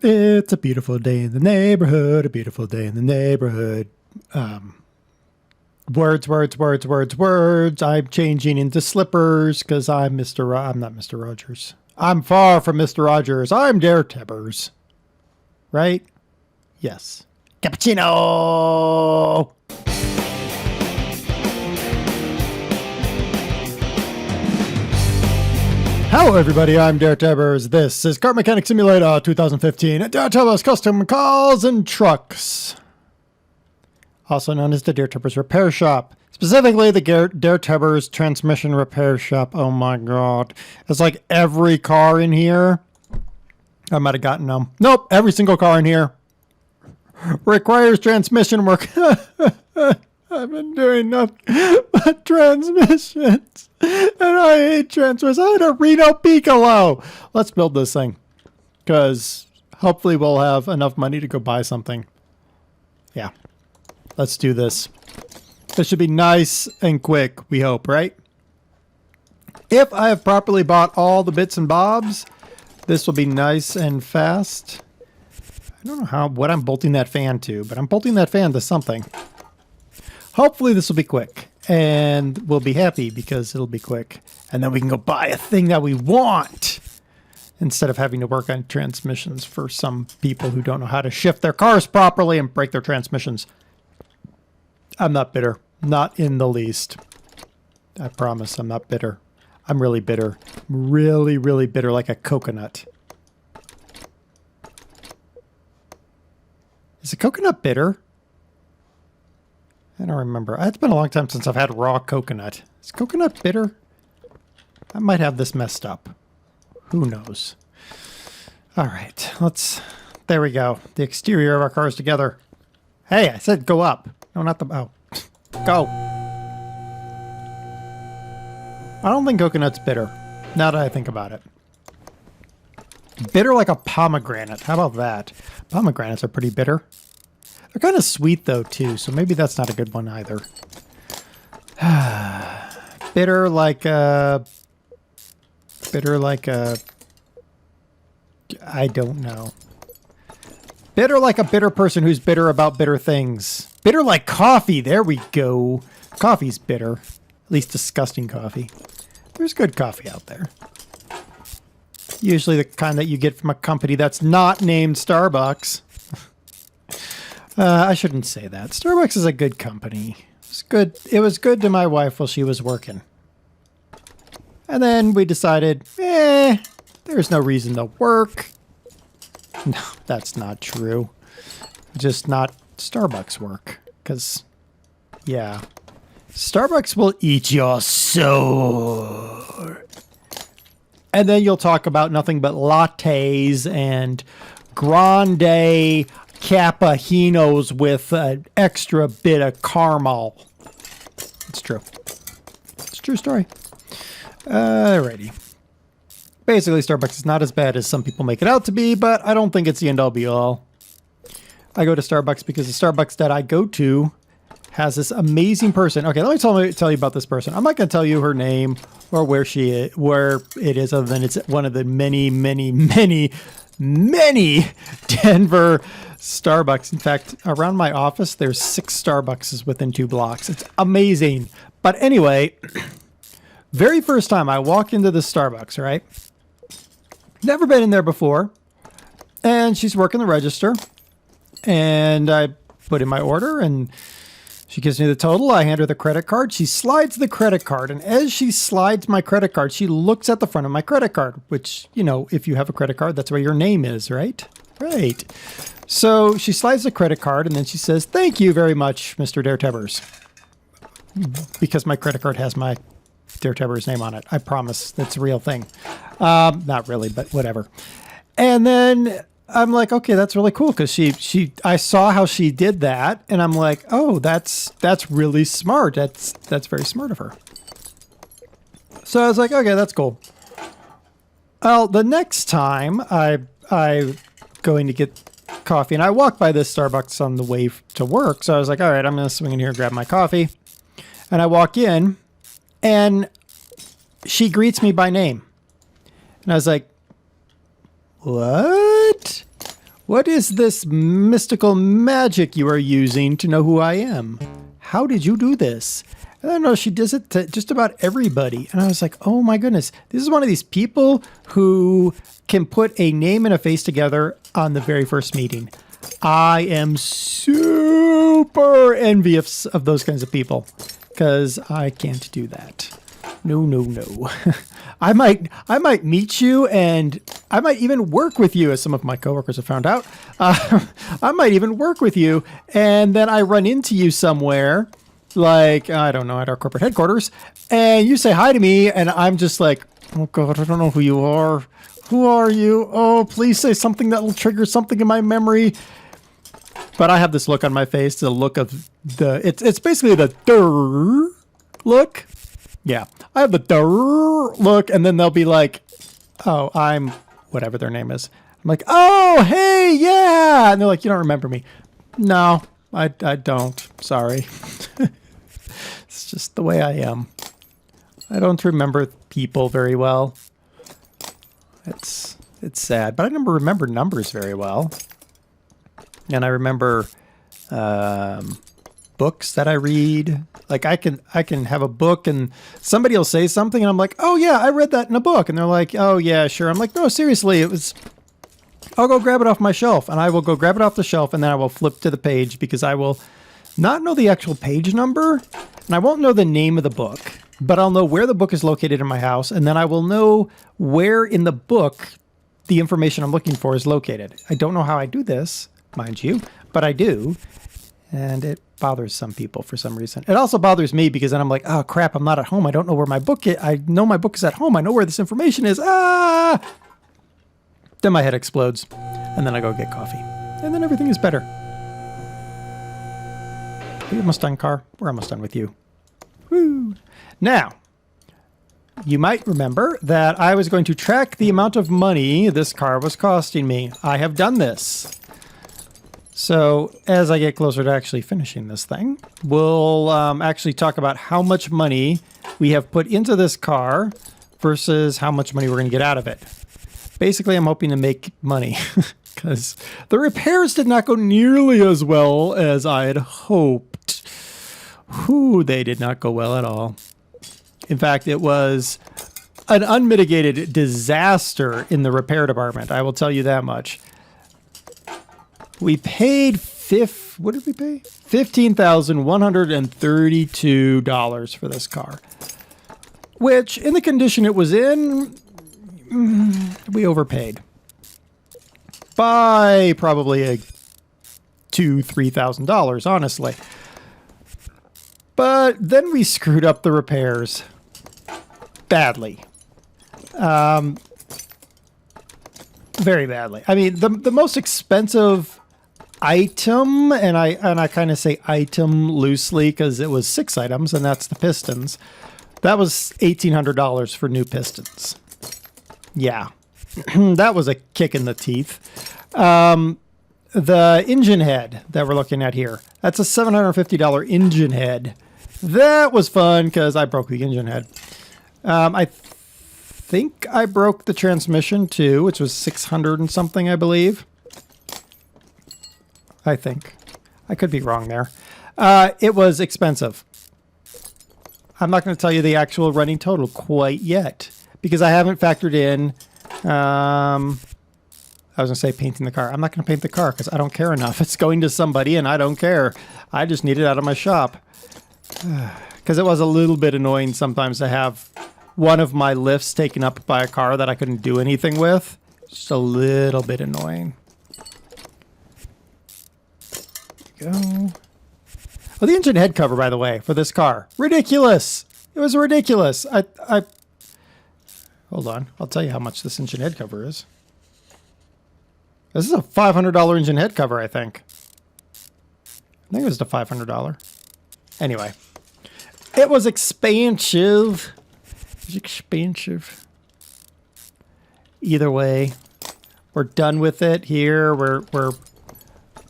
It's a beautiful day in the neighborhood, a beautiful day in the neighborhood. Words. I'm changing into slippers because I'm I'm not Mr. Rogers. I'm far from Mr. Rogers. I'm DerTebbers. Right? Yes. Cappuccino! Hello everybody, I'm DerTebbers. This is Car Mechanic Simulator 2015 at DerTebbers Custom Cars and Trucks. Also known as the DerTebbers Repair Shop. Specifically the DerTebbers Transmission Repair Shop. Oh my god. It's like every car in here. I might have gotten them. Nope, every single car in here requires transmission work. I've been doing nothing but transmissions. And I hate transmissions. I had a Reno Piccolo. Let's build this thing. Because hopefully we'll have enough money to go buy something. Yeah. Let's do this. This should be nice and quick, we hope, right? If I have properly bought all the bits and bobs, this will be nice and fast. I don't know what I'm bolting that fan to, but I'm bolting that fan to something. Hopefully this will be quick, and we'll be happy because it'll be quick. And then we can go buy a thing that we want instead of having to work on transmissions for some people who don't know how to shift their cars properly and break their transmissions. I'm not bitter. Not in the least. I promise I'm not bitter. I'm really bitter. Really, really bitter, like a coconut. Is a coconut bitter? I don't remember. It's been a long time since I've had raw coconut. Is coconut bitter? I might have this messed up. Who knows? All right, there we go. The exterior of our car is together. Hey, I said go up. No, not the, oh. Go. I don't think coconut's bitter, now that I think about it. Bitter like a pomegranate. How about that? Pomegranates are pretty bitter. They're kind of sweet though too, so maybe that's not a good one either. Bitter like a... I don't know. Bitter like a bitter person who's bitter about bitter things. Bitter like coffee. There we go. Coffee's bitter. At least disgusting coffee. There's good coffee out there. Usually the kind that you get from a company that's not named Starbucks. I shouldn't say that. Starbucks is a good company. It's good. It was good to my wife while she was working. And then we decided, there's no reason to work. No, that's not true. Just not Starbucks work. Because, yeah. Starbucks will eat your soul. And then you'll talk about nothing but lattes and grande cappuccinos with an extra bit of caramel. It's true. It's a true story. Alrighty. Basically, Starbucks is not as bad as some people make it out to be, but I don't think it's the end-all be-all. I go to Starbucks because the Starbucks that I go to has this amazing person. Okay, let me tell you about this person. I'm not going to tell you her name or where it is, other than it's one of the many Denver Starbucks. In fact, around my office, there's 6 Starbucks within 2 blocks. It's amazing. But anyway, very first time I walk into the Starbucks, right? Never been in there before. And she's working the register. And I put in my order and she gives me the total. I hand her the credit card. She slides the credit card. And as she slides my credit card, she looks at the front of my credit card, which, you know, if you have a credit card, that's where your name is, right? Right. So she slides the credit card and then she says, "Thank you very much, Mr. DerTebbers." Because my credit card has my DerTebbers name on it. I promise that's a real thing. Not really, but whatever. And then I'm like, okay, that's really cool because I saw how she did that, and I'm like, oh, that's really smart. That's very smart of her. So I was like, okay, that's cool. Well, the next time I going to get coffee, and I walked by this Starbucks on the way to work, so I was like, all right, I'm gonna swing in here and grab my coffee. And I walk in, and she greets me by name, and I was like, what? What is this mystical magic you are using to know who I am? How did you do this? I don't know, she does it to just about everybody. And I was like, oh my goodness, this is one of these people who can put a name and a face together on the very first meeting. I am super envious of those kinds of people because I can't do that. No, no, no. I might meet you, and I might even work with you, as some of my coworkers have found out. I might even work with you, and then I run into you somewhere, like, I don't know, at our corporate headquarters, and you say hi to me, and I'm just like, oh God, I don't know who you are. Who are you? Oh, please say something that will trigger something in my memory. But I have this look on my face, the look of it's basically the durr look. Yeah, I have the durr look, and then they'll be like, oh, I'm whatever their name is. I'm like, oh, hey, yeah. And they're like, you don't remember me. No, I don't. Sorry. It's just the way I am. I don't remember people very well. It's sad, but I remember numbers very well. And I remember books that I read. Like I can have a book and somebody will say something and I'm like, oh yeah, I read that in a book. And they're like, oh yeah, sure. I'm like, no, seriously, I'll go grab it off my shelf, and I will go grab it off the shelf, and then I will flip to the page because I will not know the actual page number, and I won't know the name of the book, but I'll know where the book is located in my house, and then I will know where in the book the information I'm looking for is located. I don't know how I do this, mind you, but I do, and it bothers some people for some reason. It also bothers me because then I'm like, oh crap, I'm not at home. I don't know where my book is. I know my book is at home. I know where this information is. Ah! Then my head explodes, and then I go get coffee, and then everything is better. Are you almost done, car? We're almost done with you. Woo! Now, you might remember that I was going to track the amount of money this car was costing me. I have done this. So as I get closer to actually finishing this thing, we'll actually talk about how much money we have put into this car versus how much money we're going to get out of it. Basically, I'm hoping to make money because the repairs did not go nearly as well as I had hoped. Whew, they did not go well at all. In fact, it was an unmitigated disaster in the repair department. I will tell you that much. We paid what did we pay? $15,132 for this car, which in the condition it was in, we overpaid by probably $2,000-$3,000, honestly. But then we screwed up the repairs badly. Very badly. I mean, the most expensive item, and I kind of say item loosely because it was 6 items, and that's the pistons. That was $1,800 for new pistons. Yeah, that was a kick in the teeth. The engine head that we're looking at here, that's a $750 engine head. That was fun because I broke the engine head. I think I broke the transmission too, which was 600 and something, I believe. I think. I could be wrong there. It was expensive. I'm not going to tell you the actual running total quite yet because I haven't factored in, I was going to say painting the car. I'm not going to paint the car because I don't care enough. It's going to somebody and I don't care. I just need it out of my shop. Because it was a little bit annoying sometimes to have one of my lifts taken up by a car that I couldn't do anything with. Just a little bit annoying. There we go. Well, the engine head cover, by the way, for this car. Ridiculous. It was ridiculous. Hold on. I'll tell you how much this engine head cover is. This is a $500 engine head cover, I think. I think it was the $500. Anyway. It was expensive. It was expensive. Either way, we're done with it here. We're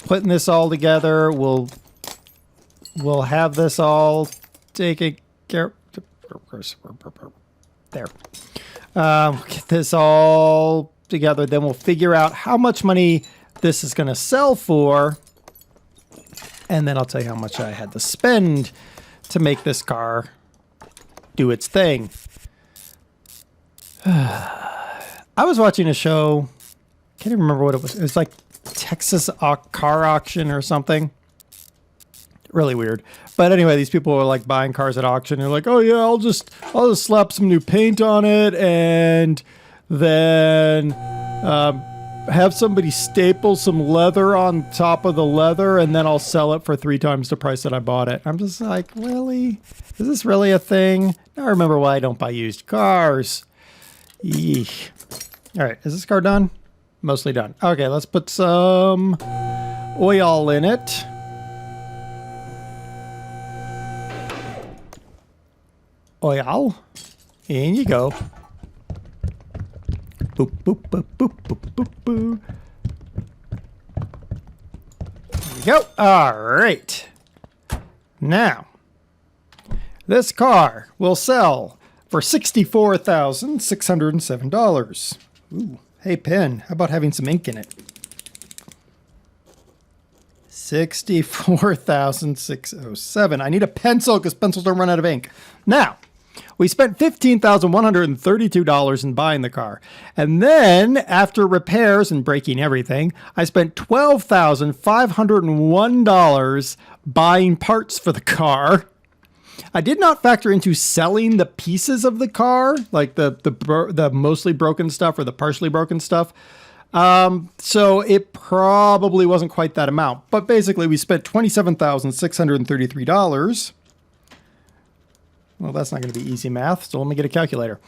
putting this all together. We'll have this all taken care of. There. Get this all together. Then we'll figure out how much money this is going to sell for. And then I'll tell you how much I had to spend to make this car do its thing. I was watching a show. Can't even remember what it was. It was like Texas car auction or something. Really weird. But anyway, these people were like buying cars at auction. They're like, oh yeah, I'll just slap some new paint on it and then have somebody staple some leather on top of the leather and then I'll sell it for 3 times the price that I bought it. I'm just like, really? Is this really a thing? Now I remember why I don't buy used cars. Eesh. All right, is this car done? Mostly done. Okay, let's put some oil in it. Oil. In you go. Boop, boop, boop, boop, boop, boop, boop. There you go. All right. Now, this car will sell for $64,607. Ooh, hey, pen, how about having some ink in it? $64,607. I need a pencil because pencils don't run out of ink. Now, we spent $15,132 in buying the car. And then, after repairs and breaking everything, I spent $12,501 buying parts for the car. I did not factor into selling the pieces of the car, like the mostly broken stuff or the partially broken stuff. So it probably wasn't quite that amount. But basically, we spent $27,633. Well, that's not going to be easy math, so let me get a calculator.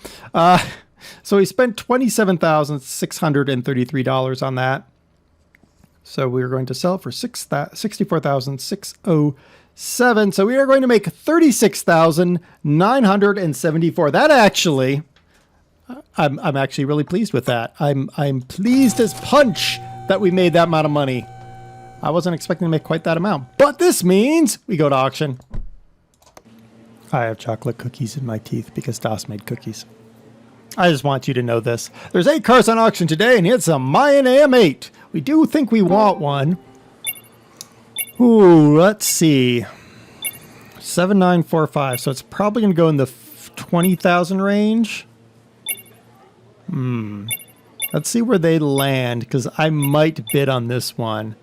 So we spent $27,633 on that. So we are going to sell it for $64,607. So we are going to make $36,974. That actually, I'm actually really pleased with that. I'm pleased as punch that we made that amount of money. I wasn't expecting to make quite that amount, but this means we go to auction. I have chocolate cookies in my teeth because Das made cookies. I just want you to know this. There's 8 cars on auction today, and it's a Mayan AM8. We do think we want one. Ooh, let's see. 7945. So it's probably going to go in the 20,000 range. Let's see where they land, because I might bid on this one.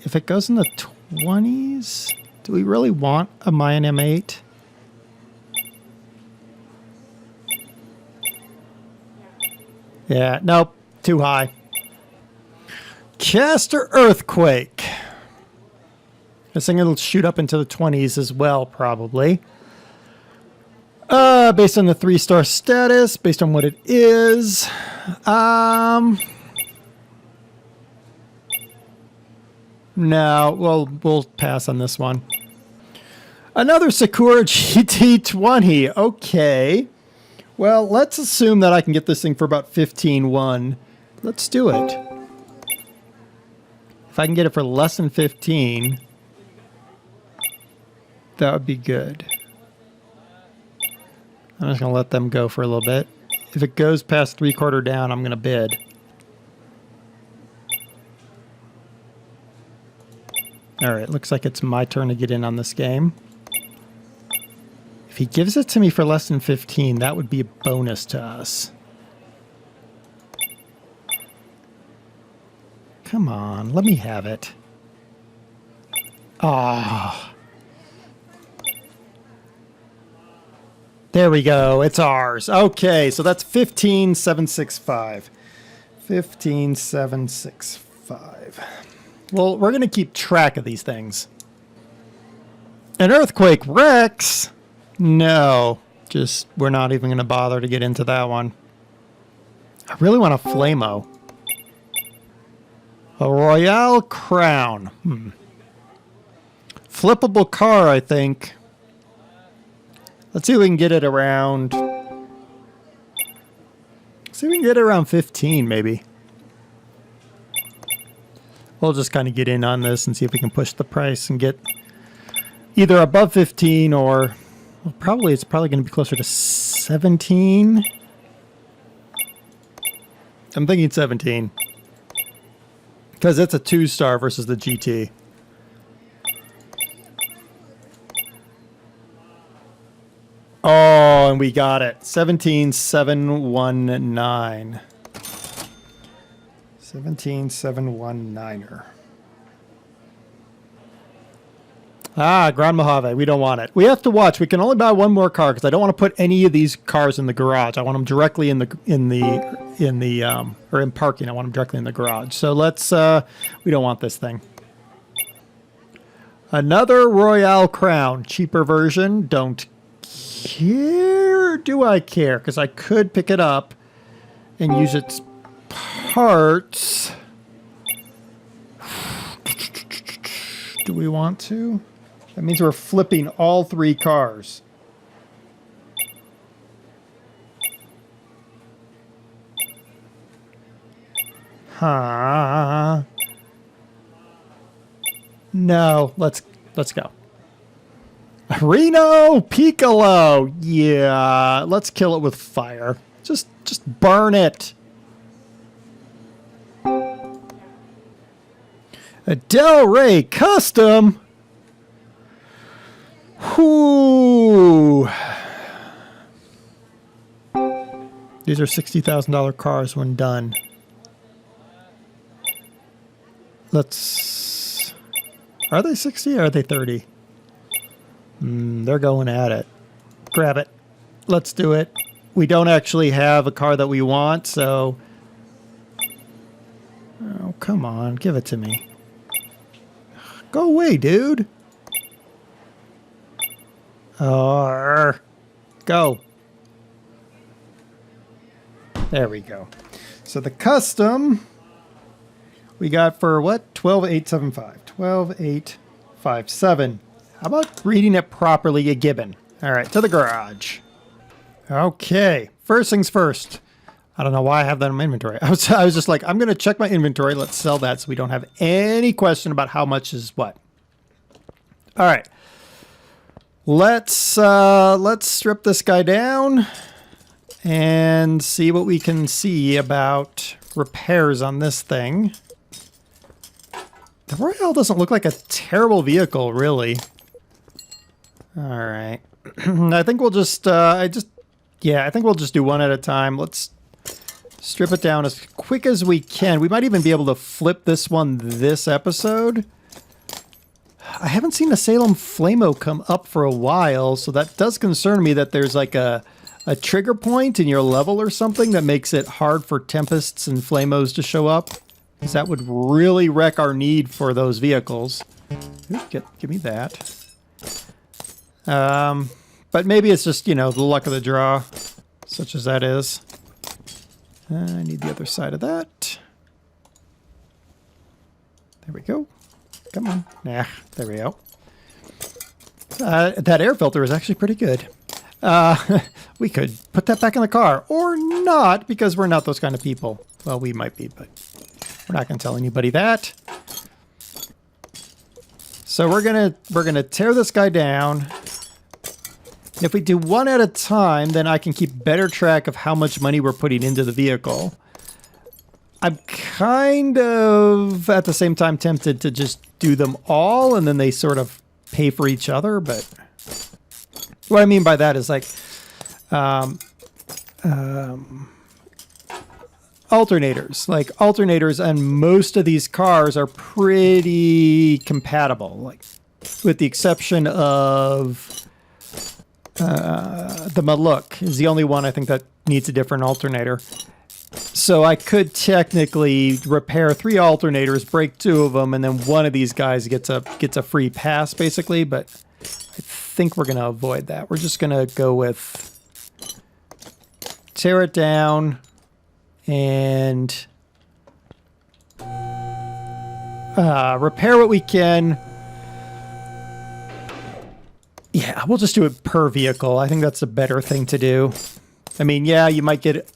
If it goes in the 20s, do we really want a Mayan M8? Yeah, nope, too high. Caster Earthquake. This thing it'll shoot up into the 20s as well, probably. Based on the 3-star status, based on what it is. No, we'll pass on this one. Another Sakura GT20. Okay. Well, let's assume that I can get this thing for about 15,100. Let's do it. If I can get it for less than 15, that would be good. I'm just going to let them go for a little bit. If it goes past 3/4 down, I'm going to bid. Alright, looks like it's my turn to get in on this game. If he gives it to me for less than 15, that would be a bonus to us. Come on, let me have it. Ah. There we go, it's ours. Okay, so that's 15,765. 15,765. Well, we're going to keep track of these things. An Earthquake Rex? No. Just, we're not even going to bother to get into that one. I really want a Flamo. A Royale Crown. Flippable car, I think. Let's see if we can get it around... see if we can get it around 15, maybe. We'll just kind of get in on this and see if we can push the price and get either above 15 or well, it's probably going to be closer to 17. I'm thinking 17. Because it's a 2-star versus the GT. Oh, and we got it. 17719. 17719er. Ah, Grand Mojave. We don't want it. We have to watch. We can only buy one more car because I don't want to put any of these cars in the garage. I want them directly in parking. I want them directly in the garage. So let's. We don't want this thing. Another Royale Crown, cheaper version. Don't care. Do I care? Because I could pick it up and use its parts. Do we want to? That means we're flipping all 3 cars. Huh. No, let's go. Reno Piccolo. Yeah, let's kill it with fire. Just burn it. A Del Rey Custom. Whoo. These are $60,000 cars when done. Let's... Are they 60 or are they 30? They're going at it. Grab it. Let's do it. We don't actually have a car that we want, so... Oh, come on. Give it to me. Go away, dude. Go. There we go. So the custom we got for what? 12,875. 12,857. How about reading it properly, a gibbon? All right, to the garage. Okay, first things first. I don't know why I have that in my inventory. I was just like, I'm going to check my inventory. Let's sell that so we don't have any question about how much is what. All right. Let's strip this guy down and see what we can see about repairs on this thing. The Royale doesn't look like a terrible vehicle, really. All right. I think we'll just I think we'll just do one at a time. Let's strip it down as quick as we can. We might even be able to flip this one this episode. I haven't seen a Salem Flamo come up for a while, so that does concern me that there's like a trigger point in your level or something that makes it hard for Tempests and Flamos to show up. Because that would really wreck our need for those vehicles. Ooh, give me that. But maybe it's just, you know, the luck of the draw, such as that is. I need the other side of that. There we go. Come on. Nah, there we go. That air filter is actually pretty good. We could put that back in the car. Or not, because we're not those kind of people. Well, we might be, but we're not going to tell anybody that. So we're gonna tear this guy down. If we do one at a time, then I can keep better track of how much money we're putting into the vehicle. I'm kind of, at the same time, tempted to just do them all, and then they sort of pay for each other, but what I mean by that is like, alternators. Like, alternators on most of these cars are pretty compatible, like, with the exception of... the Maluk is the only one I think that needs a different alternator. So I could technically repair 3 alternators, break 2 of them, and then one of these guys gets a free pass, basically. But I think we're going to avoid that. We're just going to go with tear it down and repair what we can. Yeah, we'll just do it per vehicle. I think that's a better thing to do. I mean, yeah, you might get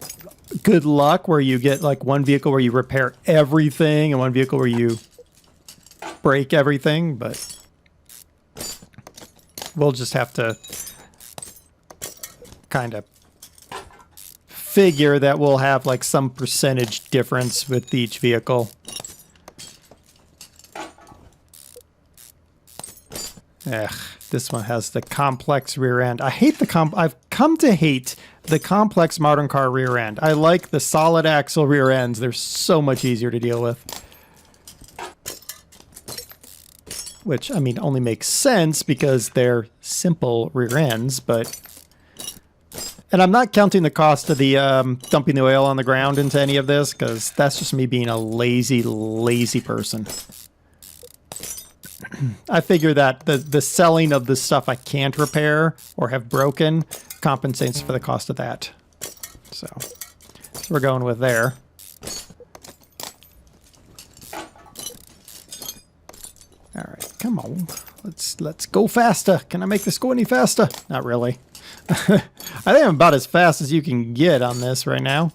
good luck where you get like one vehicle where you repair everything and one vehicle where you break everything, but we'll just have to kind of figure that we'll have like some percentage difference with each vehicle. Ugh, this one has the complex rear end. I hate the I've come to hate the complex modern car rear end. I like the solid axle rear ends. They're so much easier to deal with. Which, I mean, only makes sense because they're simple rear ends, but... And I'm not counting the cost of the dumping the oil on the ground into any of this, because that's just me being a lazy, lazy person. I figure that the selling of the stuff I can't repair or have broken compensates for the cost of that. So we're going with there. All right, come on. Let's go faster. Can I make this go any faster? Not really. I think I'm about as fast as you can get on this right now.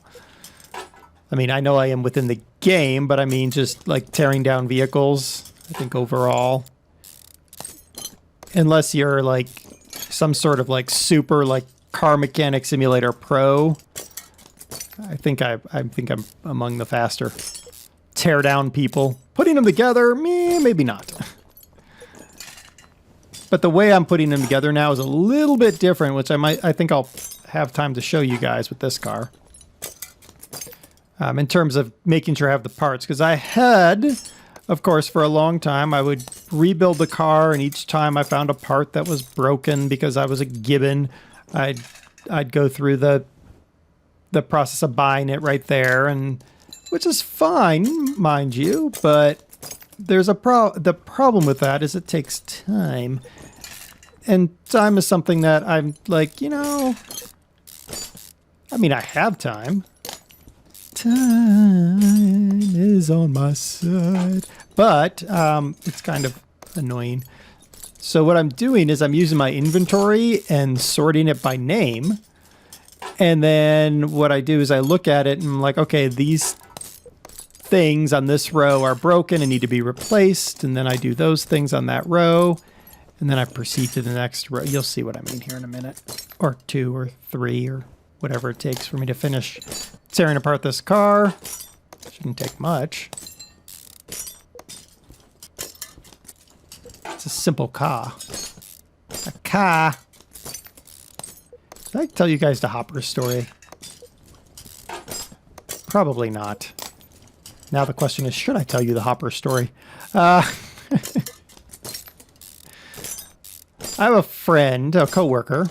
I mean, I know I am within the game, but I mean just like tearing down vehicles, I think overall. Unless you're like some sort of like super like car mechanic simulator pro, I think I'm among the faster. Tear down people. Putting them together, maybe not. But the way I'm putting them together now is a little bit different, which I think I'll have time to show you guys with this car. In terms of making sure I have the parts, because I had, of course, for a long time, I would rebuild the car, and each time I found a part that was broken because I was a gibbon, I'd go through the process of buying it right there, and which is fine, mind you, but there's the problem with that is it takes time. And time is something that I'm like, you know, I mean, I have time. Time is on my side. But it's kind of annoying. So what I'm doing is I'm using my inventory and sorting it by name. And then what I do is I look at it and I'm like, okay, these things on this row are broken and need to be replaced. And then I do those things on that row. And then I proceed to the next row. You'll see what I mean here in a minute. Or 2 or 3 or whatever it takes for me to finish tearing apart this car. Shouldn't take much. It's a simple car. A car. Did I tell you guys the Hopper story? Probably not. Now the question is, should I tell you the Hopper story? I have a friend, a coworker,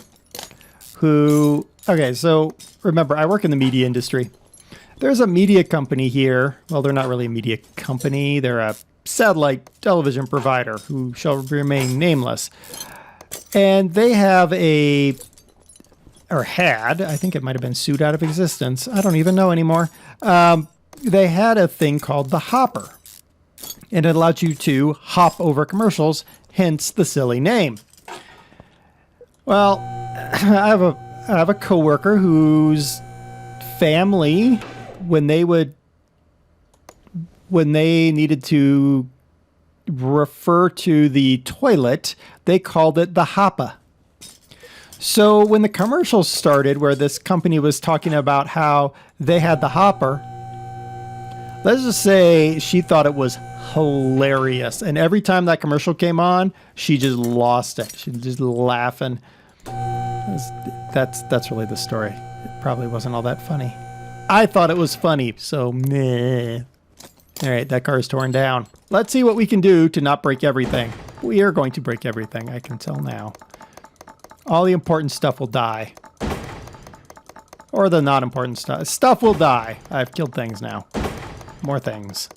who... Okay, so remember, I work in the media industry. There's a media company here. Well, they're not really a media company. They're a satellite television provider who shall remain nameless. And they have a... Or had, I think it might have been sued out of existence. I don't even know anymore. They had a thing called the Hopper. And it allowed you to hop over commercials, hence the silly name. Well, I have a coworker whose family, when they needed to refer to the toilet, they called it the Hoppa. So when the commercials started, where this company was talking about how they had the Hopper, let's just say she thought it was hilarious. And every time that commercial came on, she just lost it. She was just laughing. That's really the story. It probably wasn't all that funny. I thought it was funny, so meh. All right, that car is torn down. Let's see what we can do to not break everything. We are going to break everything, I can tell now. All the important stuff will die. Or the not important stuff. Stuff will die. I've killed things now. More things.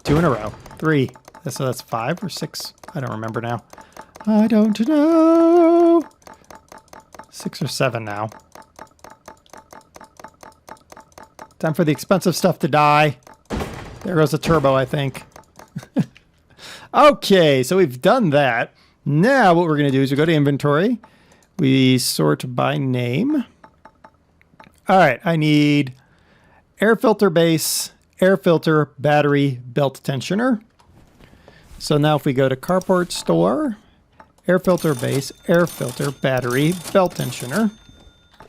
2 in a row. 3. So that's 5 or 6. I don't remember now. I don't know. 6 or 7 now. Time for the expensive stuff to die. There goes the turbo, I think. Okay, so we've done that. Now what we're going to do is we go to inventory. We sort by name. All right, I need air filter base, air filter, battery, belt tensioner. So now if we go to carport store, air filter base, air filter, battery, belt tensioner.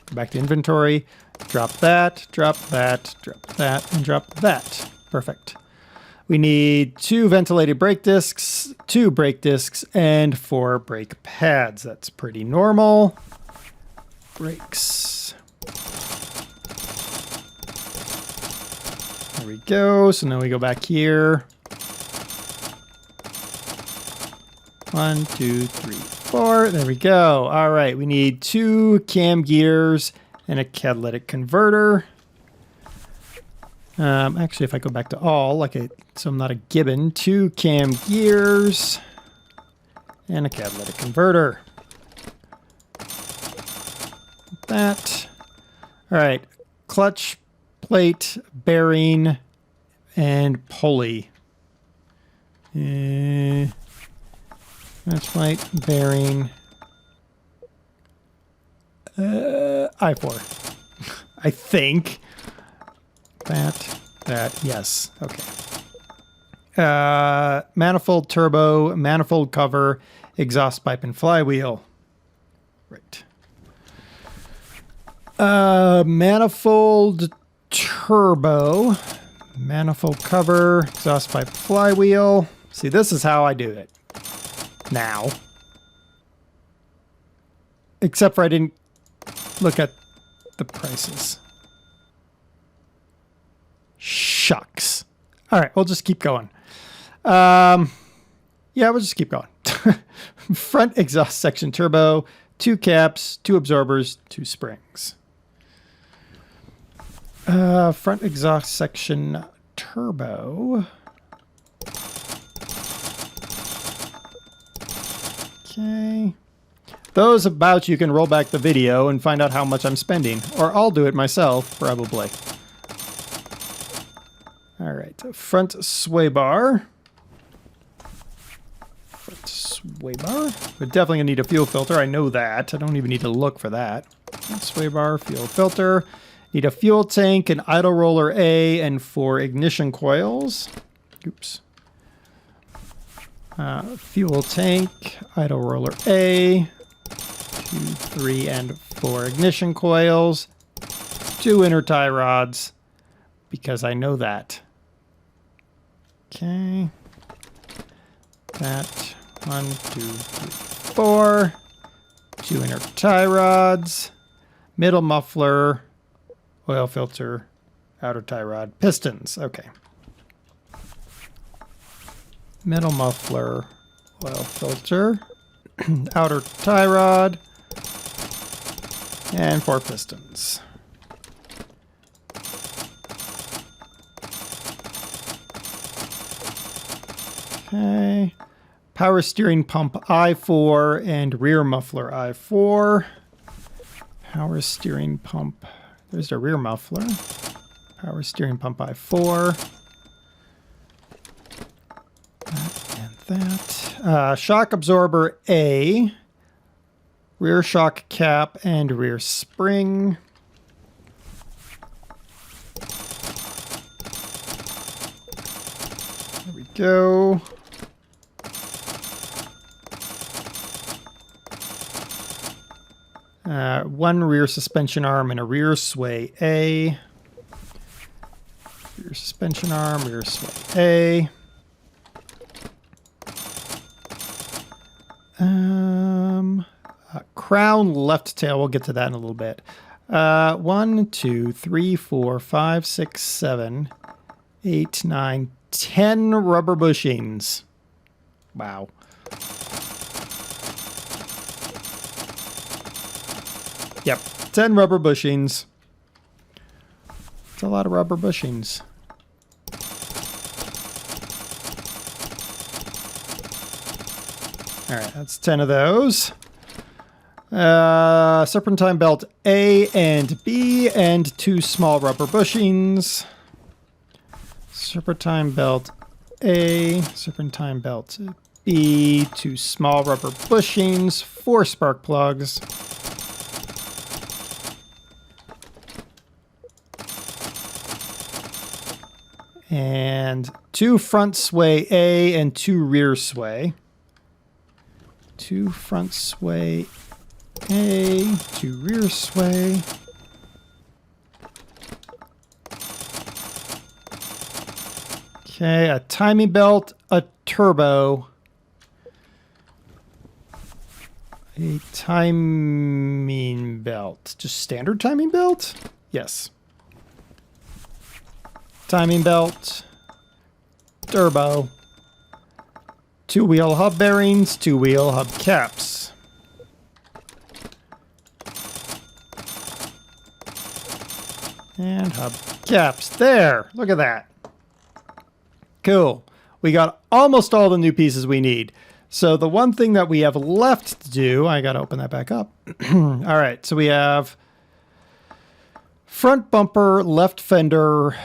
Go back to inventory, drop that, drop that, drop that, and drop that. Perfect. We need 2 ventilated brake discs, 2 brake discs, and 4 brake pads. That's pretty normal. Brakes. There we go. So now we go back here. 1, 2, 3, 4. There we go. All right. We need 2 cam gears and a catalytic converter. Actually, if I go back to all, so I'm not a gibbon, 2 cam gears and a catalytic converter. That. All right. Clutch, plate, bearing, and pulley. Clutch, plate, bearing. I4. I think. That, yes. Okay. Manifold turbo, manifold cover, exhaust pipe, and flywheel. Right. Manifold turbo, manifold cover, exhaust pipe, flywheel. See, this is how I do it now. Except for I didn't look at the prices. Shucks. All right, we'll just keep going. Yeah, we'll just keep going. Front exhaust section turbo, 2 caps, 2 absorbers, 2 springs. Front exhaust section turbo. Okay. Those about you can roll back the video and find out how much I'm spending. Or I'll do it myself, probably. All right, front sway bar. Front sway bar. We're definitely gonna need a fuel filter. I know that. I don't even need to look for that. Front sway bar, fuel filter. Need a fuel tank, an idle roller A, and 4 ignition coils. Oops. Fuel tank, idle roller A, 2, 3, and 4 ignition coils. 2 inner tie rods, because I know that. Okay. That. 1, 2, 3, 4. 2 inner tie rods. Middle muffler. Oil filter. Outer tie rod. Pistons. Okay. Middle muffler. Oil filter. Outer tie rod. And 4 pistons. Okay. Power steering pump I4 and rear muffler I4. Power steering pump. There's the rear muffler. Power steering pump I4. That and that. Shock absorber A. Rear shock cap and rear spring. There we go. One rear suspension arm and a rear sway A. Rear suspension arm, rear sway A. Crown left tail. We'll get to that in a little bit. 1, 2, 3, 4, 5, 6, 7, 8, 9, 10 rubber bushings. Wow. Yep, 10 rubber bushings. It's a lot of rubber bushings. All right, that's 10 of those. Serpentine belt A and B and 2 small rubber bushings. Serpentine belt A, serpentine belt B, 2 small rubber bushings, 4 spark plugs. And 2 front sway A and 2 rear sway. 2 front sway A, 2 rear sway. Okay, a timing belt, a turbo. A timing belt. Just standard timing belt? Yes. Timing belt. Turbo. 2-wheel hub bearings, 2-wheel hub caps. And hub caps. There! Look at that. Cool. We got almost all the new pieces we need. So the one thing that we have left to do, I got to open that back up. All right, so we have front bumper, left fender,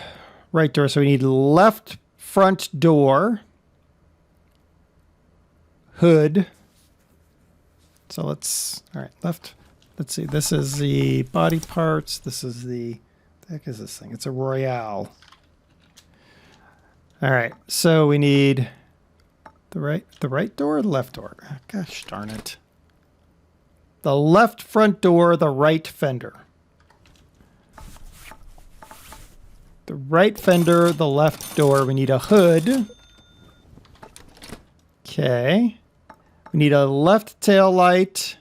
right door. So we need left front door, hood. So let's, all right, left. Let's see, this is the body parts. This is the heck is this thing? It's a Royale. All right, so we need the right door or the left door? Oh, gosh darn it. The left front door, the right fender. The right fender, the left door. We need a hood. Okay. We need a left tail light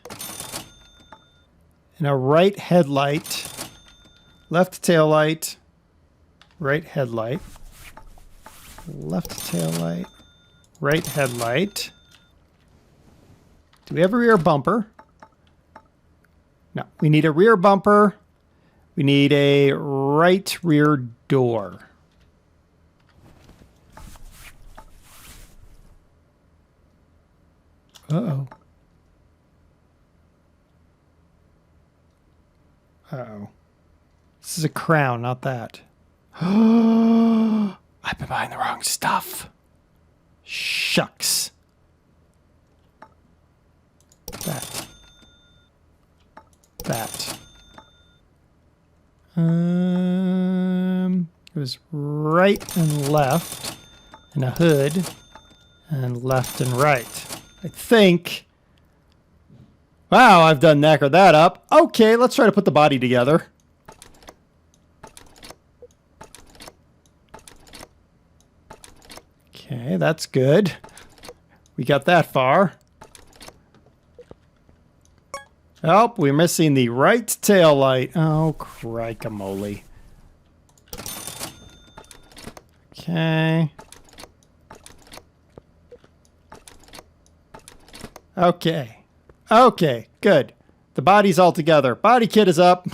and a right headlight. Left tail light, right headlight. Left tail light, right headlight. Do we have a rear bumper? No, we need a rear bumper. We need a right rear door. Uh-oh. Uh-oh. This is a crown, not that. I've been buying the wrong stuff. Shucks. That. It was right and left, and a hood, and left and right. I think. Wow, I've done knackered that up. Okay, let's try to put the body together. Okay, that's good. We got that far. Oh, we're missing the right tail light. Oh, crikey-moly. Okay. Okay. Okay, good. The body's all together. Body kit is up.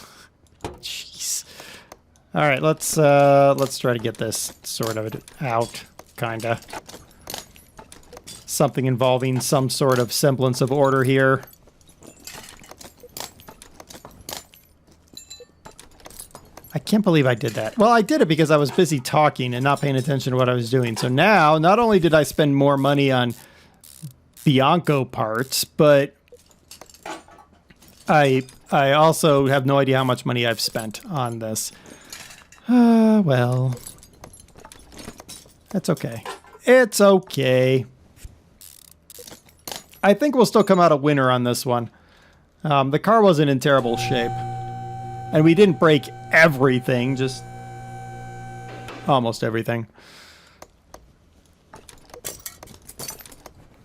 Jeez. All right, let's try to get this sort of out. Kinda. Something involving some sort of semblance of order here. I can't believe I did that. Well, I did it because I was busy talking and not paying attention to what I was doing. So now, not only did I spend more money on Bianco parts, but I also have no idea how much money I've spent on this. Well... That's okay. It's okay. I think we'll still come out a winner on this one. The car wasn't in terrible shape. And we didn't break everything, just almost everything.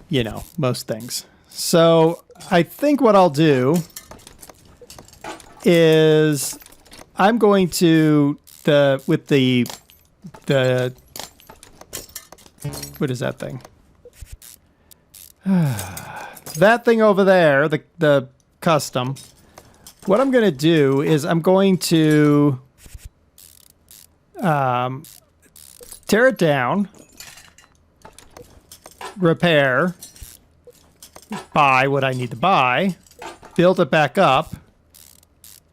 You know, most things. So I think what I'll do is I'm going to, with the what is that thing? That thing over there, the custom. What I'm going to do is I'm going to tear it down, repair, buy what I need to buy, build it back up,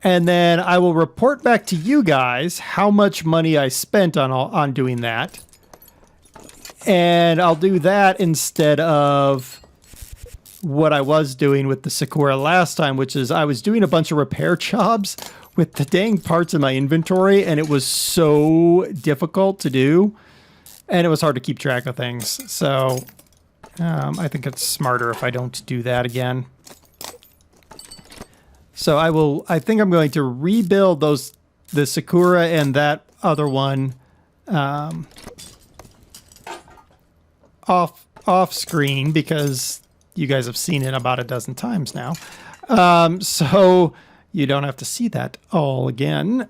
and then I will report back to you guys how much money I spent on doing that. And I'll do that instead of what I was doing with the Sakura last time, which is I was doing a bunch of repair jobs with the dang parts in my inventory, and it was so difficult to do, and it was hard to keep track of things. So I think it's smarter if I don't do that again. So I think I'm going to rebuild the Sakura and that other one off screen, because you guys have seen it about a dozen times now. So you don't have to see that all again.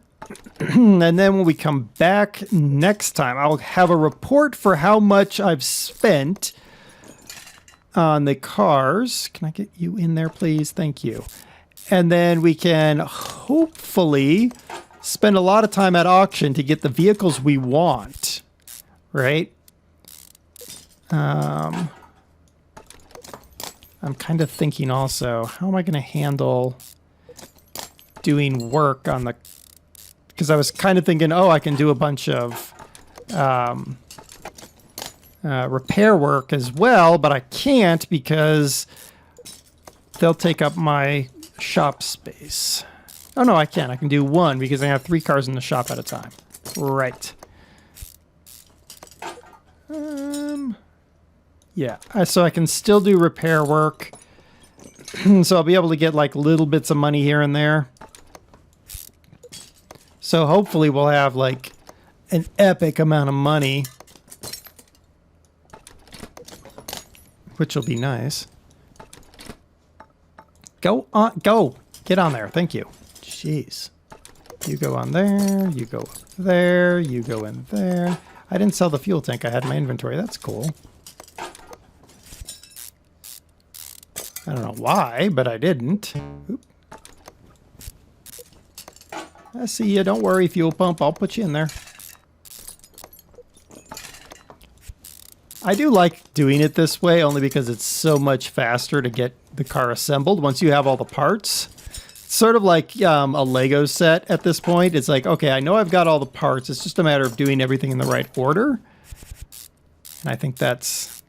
And then when we come back next time, I'll have a report for how much I've spent on the cars. Can I get you in there, please? Thank you. And then we can hopefully spend a lot of time at auction to get the vehicles we want, right? I'm kind of thinking also, how am I going to handle doing work on the... Because I was kind of thinking, oh, I can do a bunch of repair work as well, but I can't because they'll take up my shop space. Oh, no, I can. I can do one because I have 3 cars in the shop at a time. Right. Yeah, so I can still do repair work. So I'll be able to get like little bits of money here and there. So hopefully we'll have like an epic amount of money, which will be nice. Go on, go. Get on there. Thank you. Jeez. You go on there, you go up there, you go in there. I didn't sell the fuel tank I had in my inventory. That's cool. I don't know why, but I didn't. Oop. I see you. Don't worry, fuel pump. I'll put you in there. I do like doing it this way only because it's so much faster to get the car assembled once you have all the parts. It's sort of like a Lego set at this point. It's like, okay, I know I've got all the parts. It's just a matter of doing everything in the right order. And I think that's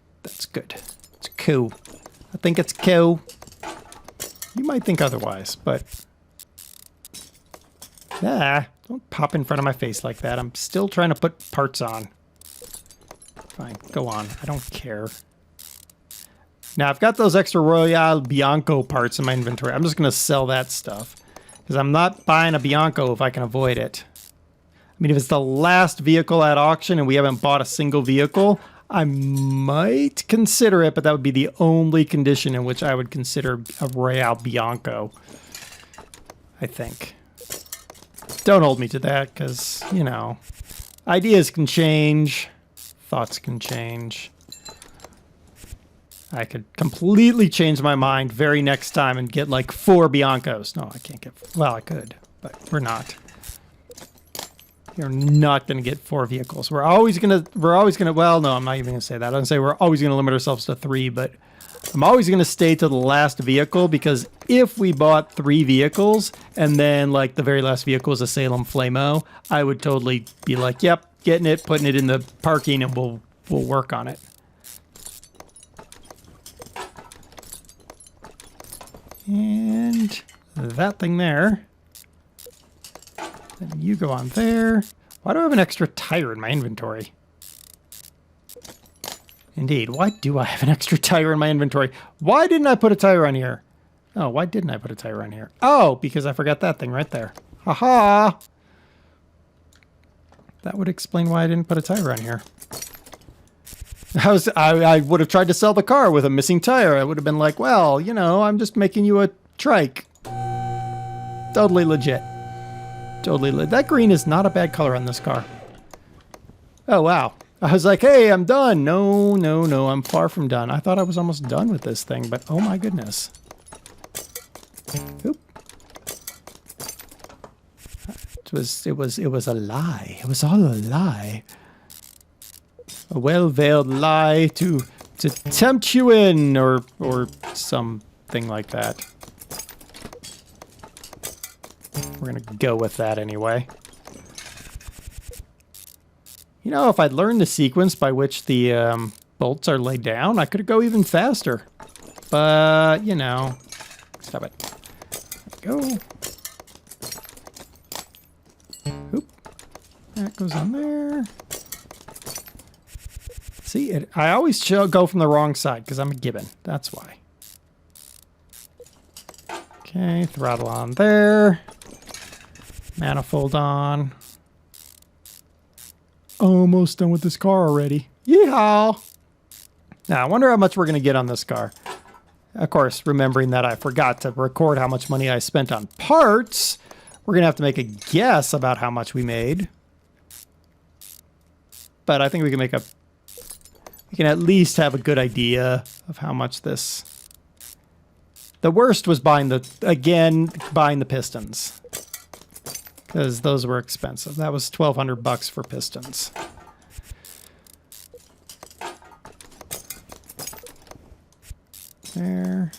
good. It's cool. I think it's cool. You might think otherwise, but... don't pop in front of my face like that. I'm still trying to put parts on. Fine, go on. I don't care. Now, I've got those extra Royale Bianco parts in my inventory. I'm just going to sell that stuff. Because I'm not buying a Bianco if I can avoid it. I mean, if it's the last vehicle at auction and we haven't bought a single vehicle, I might consider it, but that would be the only condition in which I would consider a Royale Bianco. I think. Don't hold me to that, because, you know, ideas can change. Thoughts can change. I could completely change my mind very next time and get like 4 Biancos. No, I can't get... Well, I could, but we're not. You're not going to get 4 vehicles. We're always going to... Well, no, I'm not even going to say that. I'm going to say we're always going to limit ourselves to 3, but I'm always going to stay to the last vehicle, because if we bought 3 vehicles and then like the very last vehicle was a Salem Flamo, I would totally be like, yep, getting it, putting it in the parking, and we'll work on it. And that thing there. Then you go on there. Why do I have an extra tire in my inventory? Indeed, why do I have an extra tire in my inventory? Why didn't I put a tire on here? Oh, why didn't I put a tire on here? Oh, because I forgot that thing right there. Haha! That would explain why I didn't put a tire on here. I would have tried to sell the car with a missing tire. I would have been like, well, you know, I'm just making you a trike. Totally legit. Totally legit. That green is not a bad color on this car. Oh, wow. I was like, hey, I'm done. No, no, no, I'm far from done. I thought I was almost done with this thing, but oh my goodness. Oop. It was a lie. It was all a lie. A well-veiled lie to tempt you in, or something like that. We're gonna go with that anyway. You know, if I'd learned the sequence by which the bolts are laid down, I could go even faster. But, you know, stop it. There we go. Oop. That goes on there. See, I always go from the wrong side because I'm a gibbon. That's why. Okay, throttle on there. Manifold on. Almost done with this car already. Yeehaw! Now, I wonder how much we're going to get on this car. Of course, remembering that I forgot to record how much money I spent on parts, we're going to have to make a guess about how much we made. But I think we can make we can at least have a good idea of how much this... The worst was buying the pistons. Because those were expensive. That was $1,200 for pistons. There.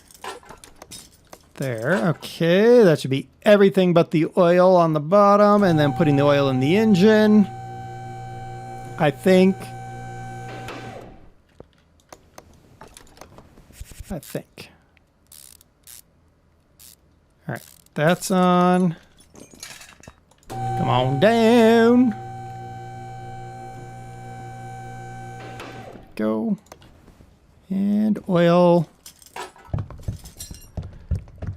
There. Okay, that should be everything but the oil on the bottom, and then putting the oil in the engine. I think. All right, that's on. Come on down. Go. And oil.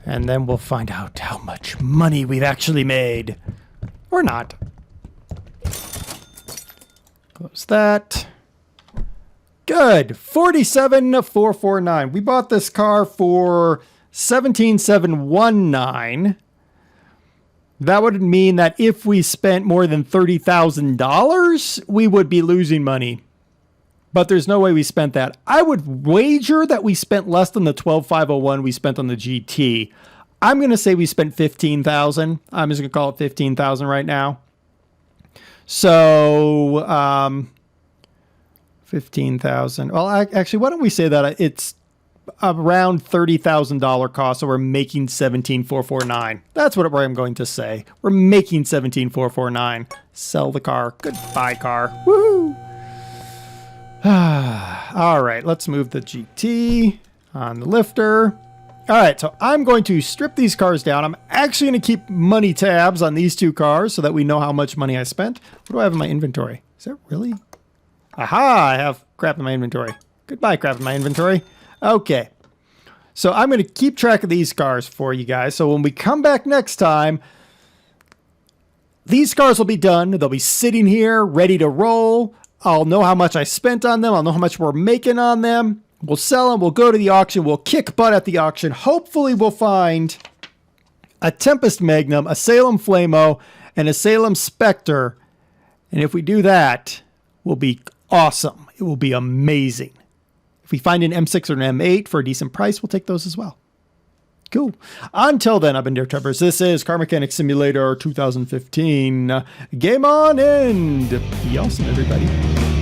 And then we'll find out how much money we've actually made. Or not. Close that. Good. 47,449. We bought this car for 17,719. That would mean that if we spent more than $30,000, we would be losing money. But there's no way we spent that. I would wager that we spent less than the 12,501 we spent on the GT. I'm going to say we spent $15,000. I'm just going to call it $15,000 right now. So, 15,000. Well, actually, why don't we say that it's around $30,000 cost, so we're making 17,449. That's what I'm going to say. We're making 17,449. Sell the car. Goodbye, car. Woohoo! All right, let's move the GT on the lifter. All right, so I'm going to strip these cars down. I'm actually going to keep money tabs on these two cars so that we know how much money I spent. What do I have in my inventory? Is that really? Aha, I have crap in my inventory. Goodbye, crap in my inventory. Okay, so I'm going to keep track of these cars for you guys. So when we come back next time, these cars will be done. They'll be sitting here ready to roll. I'll know how much I spent on them. I'll know how much we're making on them. We'll sell them. We'll go to the auction. We'll kick butt at the auction. Hopefully we'll find a Tempest Magnum, a Salem Flamo, and a Salem Spectre. And if we do that, we'll be awesome. It will be amazing. If we find an M6 or an M8 for a decent price, we'll take those as well. Cool. Until then, I've been DerTebbers. This is Car Mechanic Simulator 2015. Game on and be awesome, everybody.